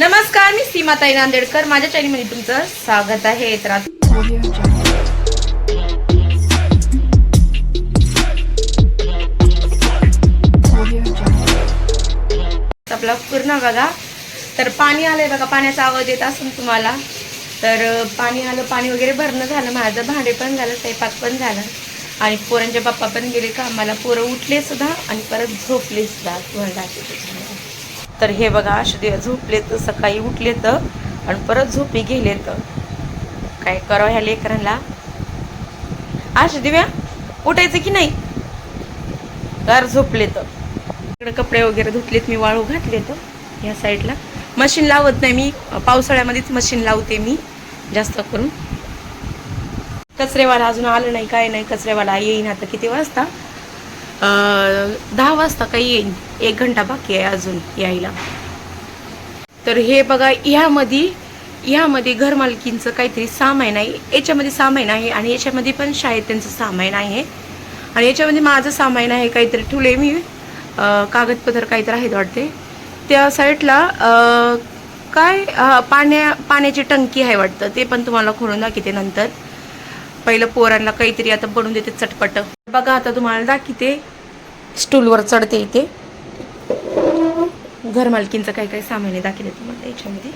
नमस्कार, मी सीमाताई नांदेडकर. माझ्या चॅनलमध्ये तुमचं स्वागत आहे. तर आपला पूर्ण बघा. तर पाणी आलंय बघा, पाण्याचा आवाज येत असून तुम्हाला. तर पाणी आलं, पाणी वगैरे भरणं झालं, माझं भांडे पण झालं, स्वयंपाक पण झालं आणि पोरांचे पप्पा पण गेले कामाला. पोरं उठले सुद्धा आणि परत झोपले सुद्धा. तर हे बघा, असे झोपले तर सकाळी उठले तर आणि परत झोपी गेले तर काय करावं ह्या लेकरांना. अशा दिव्या उठायचं की नाही, घर झोपले तर. इकडे कपडे वगैरे धुतलेत मी, वाळू घातले तर. ह्या साईडला मशीन लावत नाही मी, पावसाळ्यामध्येच मशीन लावते मी जास्त करून. कचरेवाला अजून आलं नाही, काय नाही. कचरेवाला येईन आता किती वाजता, 10 वाजता काही येईन. 1 घंटा बाकी आहे अजून यायला. तर हे बघा, ह्यामध्ये घरमालकींचं काहीतरी सामान आहे. याच्यामध्ये सामान आहे आणि याच्यामध्ये पण शाळेत त्यांचं सामान आहे आणि याच्यामध्ये माझं सामान आहे. काहीतरी ठेवले मी, कागदपत्र काहीतरी आहेत वाटते. त्या साईडला काय पाण्याची टंकी आहे वाटतं. ते पण तुम्हाला खोलून दाखवते नंतर. पहिलं पोरांना काहीतरी आता बनवून देते चटपट. बघा आता तुम्हाला दाखवते. स्टूलवर चढते इथे. घरमालकींचं काही काही सामान आहे दाखवले तुम्हाला याच्यामध्ये.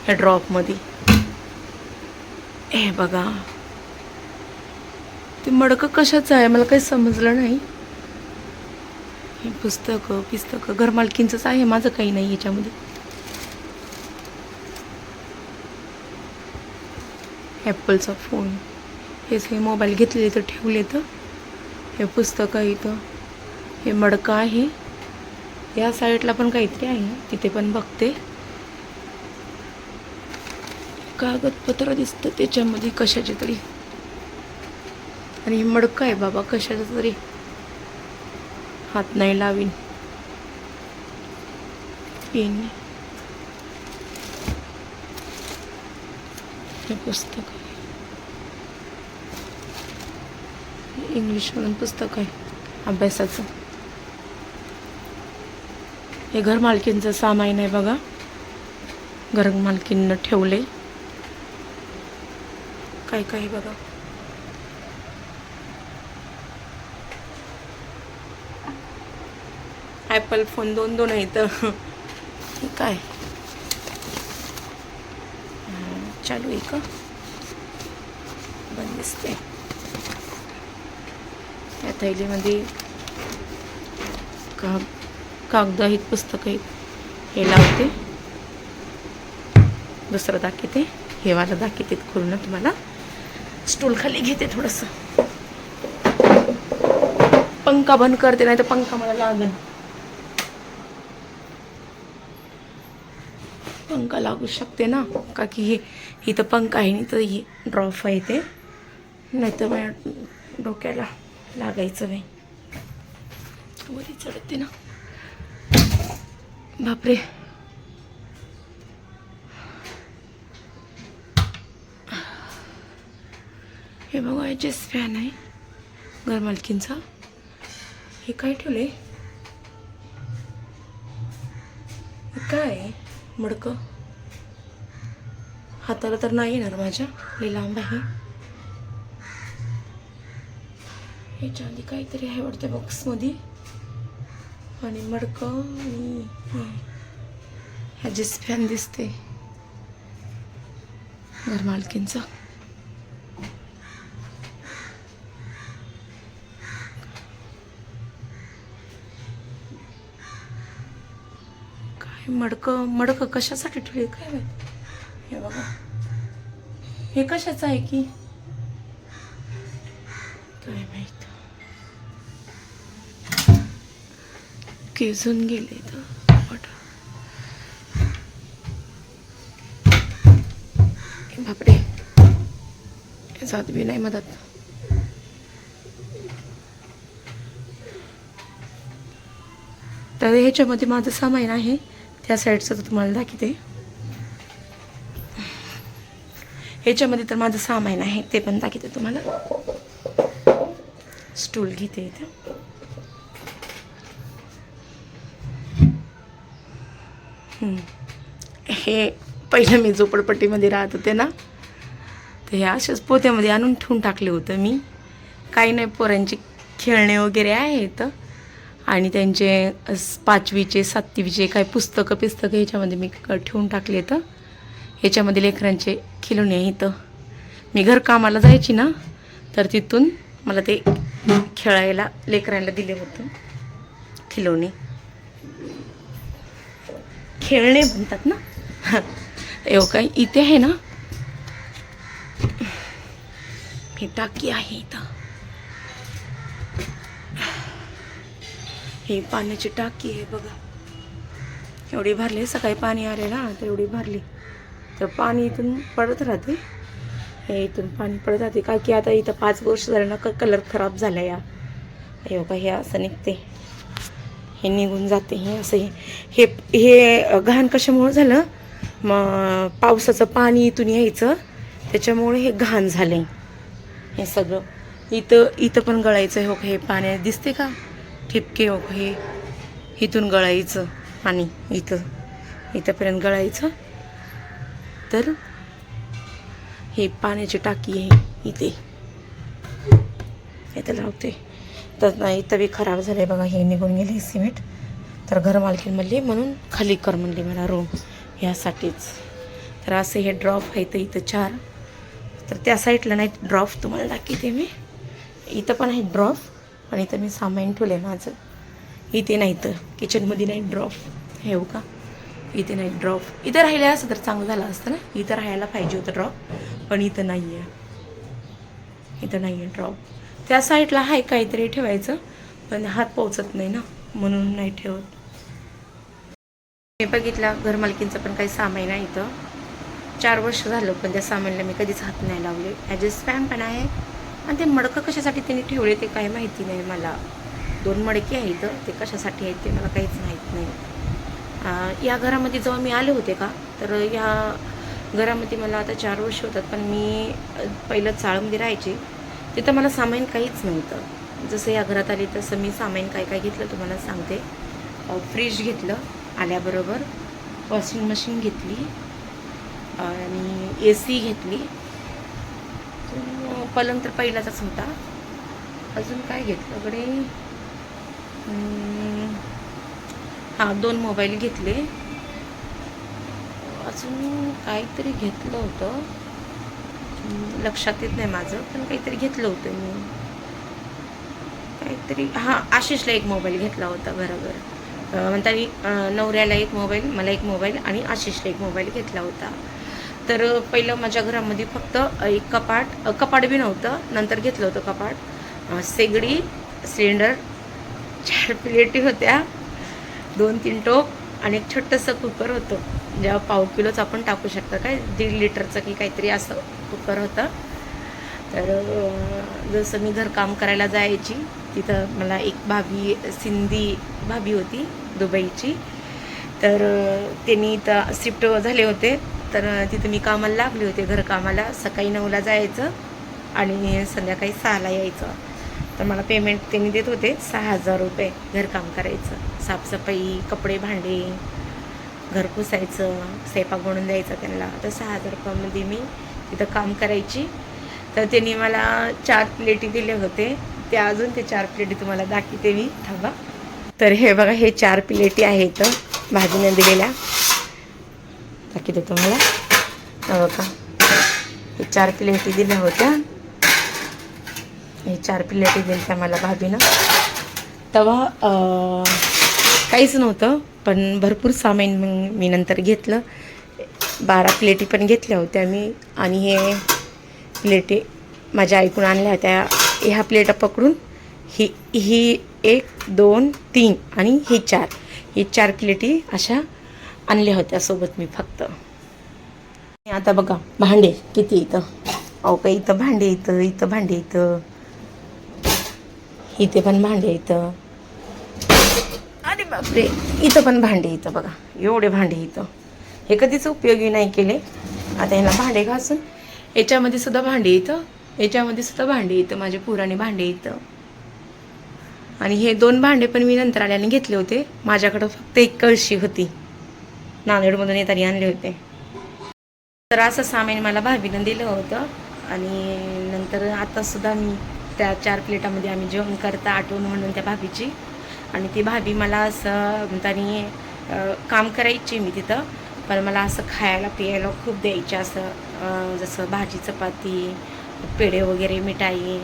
ह्या ड्रॉपमध्ये हे बघा, ते मडकं कशाचं आहे मला काही समजलं नाही. हे पुस्तकं घरमालकींचंच आहे, माझं काही नाही याच्यामध्ये. ॲपलचा फोन, हेच हे मोबाईल घेतलेले तर ठेवले तर. हे पुस्तकं इथं, हे मडकं आहे. या साईडला पण काहीतरी आहे, तिथे पण बघते. कागदपत्र दिसतं त्याच्यामध्ये कशाचे तरी. आणि हे मडकं आहे बाबा कशाचं तरी, हात नाही लावीन. पेन, हे पुस्तक आहे, इंग्लिशमधून पुस्तक आहे अभ्यासाचं. हे घरमालकींचं सामान आहे बघा, घरमालकींनं ठेवले. काय काय बघा, ॲपल फोन 2 आहेत. काय चालू आहे का, बंद दिसते. या थैलीमध्ये कागद आहेत, पुस्तकं आहेत. हे लावते, दुसरं दाखवते. हे वाला दाखवते खोलून तुम्हाला. स्टूल खाली घेते थोडंसं. पंखा बंद करते, नाही तर पंखा मला लागेल. पंखा लागू शकते ना, का की हे इथं पंखा आहे नाही तर हे ड्रॉप आहे ते, नाही तर माझ्या डोक्याला लागायचं नाही. वरी चढते ना, बापरे. हे बघा, याचेच फॅन आहे घरमालकींचा. हे काय ठेवले, काय मडकं हाताला तर नाही येणार माझ्या, लई लांब आहे. याच्या आधी काहीतरी आहे वाटतं बॉक्समध्ये. आणि मडकं आणि ह्याचीच फॅन दिसते घरमालकींचा. मडकं कशासाठी ठेवले काय माहिती. हे बघा, हे कशाचं आहे की काय माहित. केजून गेले तर बापरे, जात बी नाही मदत. तर ह्याच्यामध्ये माझं सामान आहे. त्या साईडचं तर तुम्हाला दाखवते. ह्याच्यामध्ये तर माझं सामान आहे, ते पण दाखवते तुम्हाला. स्टूल घेते इथं. हे पहिलं मी झोपडपट्टीमध्ये राहत होते ना, तर हे असेच पोत्यामध्ये आणून ठेवून टाकले होतं मी. काही नाही, पोरांची खेळणे वगैरे आहेत आणि त्यांचे 5वीचे 7वीचे काही पुस्तकं ह्याच्यामध्ये मी ठेवून टाकले तर ह्याच्यामध्ये लेकरांचे खिलोणे आहेत. मी घरकामाला जायची ना, तर तिथून मला ते खेळायला लेकरांना दिले होते खिलोणे. खेळणे म्हणतात ना. एवढं काय इथे आहे ना, ही टाकी आहे इथं. ही पाण्याची टाकी आहे बघा. एवढी भरली, सकाळी पाणी आले ना तर एवढी भरली. तर पाणी इथून पडत राहते, हे इथून पाणी पडत राहते. काय की आता इथं 5 वर्ष झालं ना, कलर खराब झाला या. हे बघा, हे असं निघते, हे निघून जाते. हे असं हे हे घाण कशामुळं झालं, मग पावसाचं पाणी इथून यायचं त्याच्यामुळे हे घाण झाले हे सगळं. इथं पण गळायचं. हो, हे पाणी दिसते का ठिपके, हो हे इथून गळायचं पाणी, इथंपर्यंत गळायचं. तर हे पाण्याची टाकी आहे इथे, इथं लावते. तर नाही, इथं बी खराब झाले बघा, हे निघून गेले सिमेंट. तर घरमालकीन म्हणली म्हणून खाली कर म्हणली मला रूम ह्यासाठीच. तर असे हे ड्रॉप आहे तर इथं 4. तर त्या साईडला नाही ड्रॉप, तुम्हाला दाखवते मी. इथं पण आहे ड्रॉप, पण इथं मी सामान ठेवलं आहे माझं. इथे नाही, तर किचनमध्ये नाही ड्रॉप. हे का, इथे नाही ड्रॉप. इथं राहिलं असं तर चांगलं झालं असतं ना, इथं राहायला पाहिजे होतं ड्रॉप, पण इथं नाही आहे. इथं नाही आहे ड्रॉप. त्या साईडला आहे काहीतरी ठेवायचं, पण हात पोचत नाही ना, म्हणून नाही ठेवत. मी बघितलं घरमालकींचं पण काही सामान आहे इथं. 4 वर्ष झालं, पण त्या सामानला मी कधीच हात नाही लावले. ॲज अ स्पॅम पण आहे. आणि ते मडकं कशासाठी त्यांनी ठेवले ते काही माहिती नाही मला. 2 मडके आहेत, ते कशासाठी आहेत ते मला काहीच माहीत नाही. या घरामध्ये जेव्हा मी आले होते का, तर या घरामध्ये मला आता 4 वर्ष होतात, पण मी पहिलं चाळमध्ये राहायचे. तिथं मला सामान काहीच नव्हतं. जसं या घरात आले तसं मी सामान काय काय घेतलं तुम्हाला सांगते. फ्रीज घेतलं आल्याबरोबर, वॉशिंग मशीन घेतली आणि AC घेतली. पलंग तर पहिलाच होता. अजून काय घेतलं कडे, हां 2 मोबाईल घेतले. अजून काहीतरी घेतलं होतं, लक्षात येत नाही माझं, पण काहीतरी घेतलं होतं मी. काहीतरी हां, आशिषला 1 मोबाईल घेतला होता बरोबर. म्हणताना नवऱ्याला 1 मोबाईल, मला 1 मोबाईल आणि आशिषला 1 मोबाईल घेतला होता. तर पहिलं माझ्या घरामध्ये फक्त एक कपाट बी नव्हतं. नंतर घेतलं होतं कपाट, शेगडी, सिलेंडर, 4 प्लेटी होत्या, 2-3 टोप आणि एक छोटंसं कुकर होतं. जेव्हा 1/2 किलोचं आपण टाकू शकतो, काय 1.5 लिटरचं की काहीतरी असं कुकर होतं. तर जसं मी घरकाम करायला जायची तिथं मला एक भाभी, सिंधी भाभी होती दुबईची. तर त्यांनी इथं शिफ्ट झाले होते, तर तिथं मी कामाला लागले होते घरकामाला. सकाळी 9ला जायचं आणि संध्याकाळी 6ला यायचं. तर मला पेमेंट त्यांनी देत होते 6,000 रुपये घरकाम करायचं. साफसफाई, कपडे भांडे, घर पुसायचं, स्वयंपाक बनवून द्यायचा त्यांना. तर 6,000 रुपयामध्ये मी तिथं काम करायची. तर त्यांनी मला 4 प्लेटी दिले होते. त्या अजून ते 4 प्लेटी तुम्हाला दाखवते मी, थांबा. तर हे बघा, हे 4 प्लेटी आहेत भाजीने दिलेल्या, दाखवते तुम्हाला. बघा, हे 4 प्लेटी दिल्या होत्या. हे 4 प्लेटी दिल्या मला भाभीनं. तेव्हा काहीच नव्हतं, पण भरपूर सामान मग मी नंतर घेतलं. 12 प्लेटी पण घेतल्या होत्या मी. आणि हे प्लेटी माझ्या ऐकून आणल्या होत्या. ह्या प्लेटा पकडून ही 1, 2, 3 आणि ही 4, ही 4 प्लेटी अशा आणल्या होत्या सोबत मी फक्त. आता बघा भांडे किती इथं. अहो काही इथं भांडे, इथं भांडे, इथे पण भांडे इथं. अरे बापरे, इथं पण भांडे इथं बघा, एवढे भांडे इथं. हे कधीच उपयोगी नाही केले. आता ह्याला भांडे घासून याच्यामध्ये सुद्धा भांडे इथं, याच्यामध्ये सुद्धा भांडे इथं, माझे पुराणे भांडे इथं. आणि हे 2 भांडे पण मी नंतर आल्याने घेतले होते. माझ्याकडं फक्त 1 कळशी होती. नांदेडमधून येताना आणले होते. तर असं सामान मला भाभीनं दिलं होतं आणि नंतर आतासुद्धा मी त्या 4 प्लेटामध्ये आम्ही जेवण करता आठवण म्हणून त्या भाभीची. आणि ती भाभी मला असं म्हणताना काम करायची मी तिथं, पण मला असं खायला पियायला खूप द्यायचे. असं जसं भाजी चपाती पेढे वगैरे मिठाई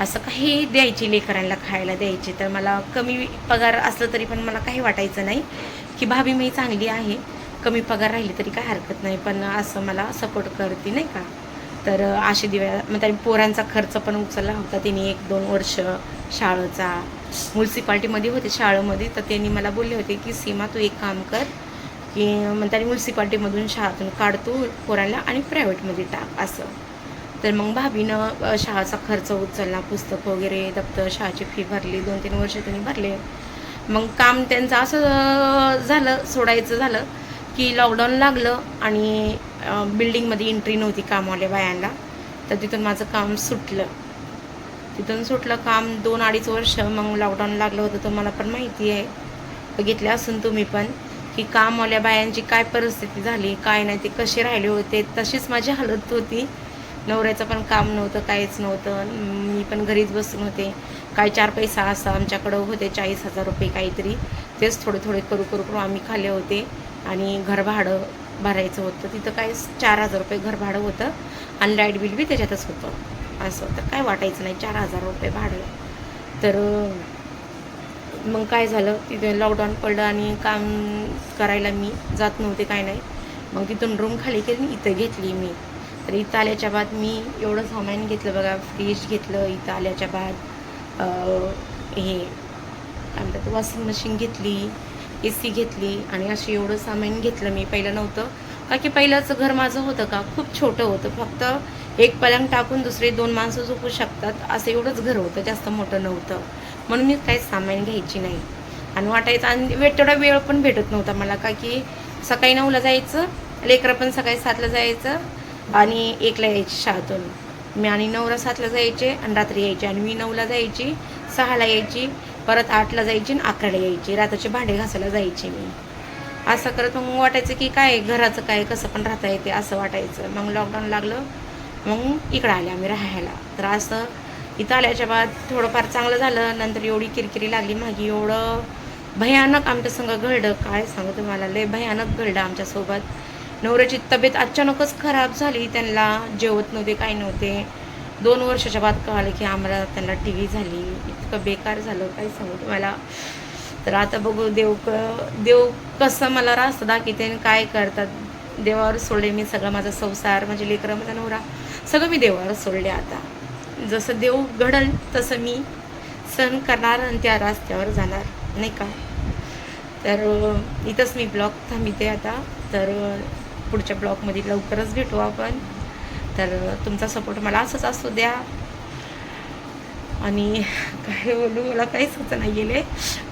असं काही द्यायची, लेकरांना खायला द्यायची. तर मला कमी पगार असलं तरी पण मला काही वाटायचं नाही की भाभी मी चांगली आहे, कमी पगार राहिली तरी काय हरकत नाही, पण असं मला सपोर्ट करते नाही का. तर असे म्हणजे पोरांचा खर्च पण उचलला होता तिने 1-2 वर्ष शाळेचा. म्युन्सिपाल्टीमध्ये होते शाळेमध्ये, तर त्यांनी मला बोलले होते की सीमा तू एक काम कर की म्हणताना म्युन्सिपाल्टीमधून शाळेतून काढतो पोरांना आणि प्रायव्हेटमध्ये टाक असं. तर मग भाभीनं शाळेचा खर्च उचलला, पुस्तक वगैरे दप्तर शाळेची फी भरली, 2-3 वर्ष त्यांनी भरले. मग काम त्यांचं असं झालं, सोडायचं झालं की लॉकडाऊन लागलं आणि बिल्डिंगमध्ये एंट्री नव्हती कामवाल्या बायांना, तर तिथून माझं काम सुटलं. तिथून सुटलं काम 2-2.5 वर्ष. मग लॉकडाऊन लागलं होतं, तुम्हाला पण माहिती आहे, बघितले असून तुम्ही पण, की कामवाल्या बायांची काय परिस्थिती झाली काय नाही, ते कसे राहिले होते, तशीच माझी हालत होती. नवऱ्याचं पण काम नव्हतं, काहीच नव्हतं, मी पण घरीच बसून होते. काय 4 पैसा असं आमच्याकडं होते 40,000 रुपये काहीतरी, तेच थोडे थोडे करू आम्ही खाल्ले होते. आणि घरभाडं भरायचं होतं तिथं, काय 4,000 रुपये घरभाडं होतं आणि लाईट बिल बी त्याच्यातच होतं. असं तर काय वाटायचं नाही, 4,000 रुपये भाडं. तर मग काय झालं, तिथे लॉकडाऊन पडलं आणि काम करायला मी जात नव्हते, काय नाही. मग तिथून रूम खाली केली, इथं घेतली मी. तर इथं आल्याच्या बाद मी एवढं सामान घेतलं बघा, फ्रीज घेतलं इथं आल्याच्या बाद, हे काय म्हणतात वॉशिंग मशीन घेतली, AC घेतली आणि अशी एवढं सामान घेतलं मी. पहिलं नव्हतं का, की पहिलंच घर माझं होतं का खूप छोटं होतं, फक्त एक पलंग टाकून दुसरे 2 माणसं झोपू शकतात असं एवढंच घर होतं, जास्त मोठं नव्हतं. म्हणून मी काहीच सामान घ्यायची नाही आणि वाटायचं. आणि तेवढा वेळ पण भेटत नव्हता मला, का की सकाळी 9ला जायचं, लेकरं पण सकाळी 7ला जायचं आणि 1ला यायची शाळेतून मी, आणि 9ला 7ला जायचे आणि रात्री यायचे. आणि मी 9ला जायची, 6ला यायची, परत 8ला जायची आणि 11ला यायची, रात्रीचे भांडे घासायला जायचे मी. असं करत मग वाटायचं की काय घराचं काय कसं पण राहता येते असं वाटायचं. मग लॉकडाऊन लागलं, मग इकडं आले आम्ही राहायला. तर असं इथं आल्याच्या बाद थोडंफार चांगलं झालं. नंतर एवढी किरकिरी लागली माझी, एवढं भयानक आमच्या संग घडलं, काय सांगू तुम्हाला, लय भयानक घडलं आमच्यासोबत. नवऱ्याची तब्येत अचानकच खराब झाली, त्यांना जेवत नव्हते, काय नव्हते. 2 वर्षाच्या बाद कळालं की आम्हाला त्यांना TB झाली. इतकं बेकार झालं, काय सांगू तुम्हाला. तर आता बघू देव कसं मला रास्ता दाखवते आणि काय करतात. देवावर सोडले मी सगळं, माझा संसार, माझे लेकरं, माझा नवरा, सगळं मी देवावर सोडले. आता जसं देव घडल तसं मी सहन करणार आणि त्या रस्त्यावर जाणार नाही का. तर इथंच मी ब्लॉग थांबते आता. तर पुढच्या ब्लॉगमध्ये लवकरच भेटू आपण. तर तुमचा सपोर्ट मला असंच असू द्या. आणि काय बोलू, मला काही सुचना गेले,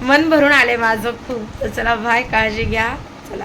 मन भरून आले माझं खूप. तर चला बाय, काळजी घ्या, चला.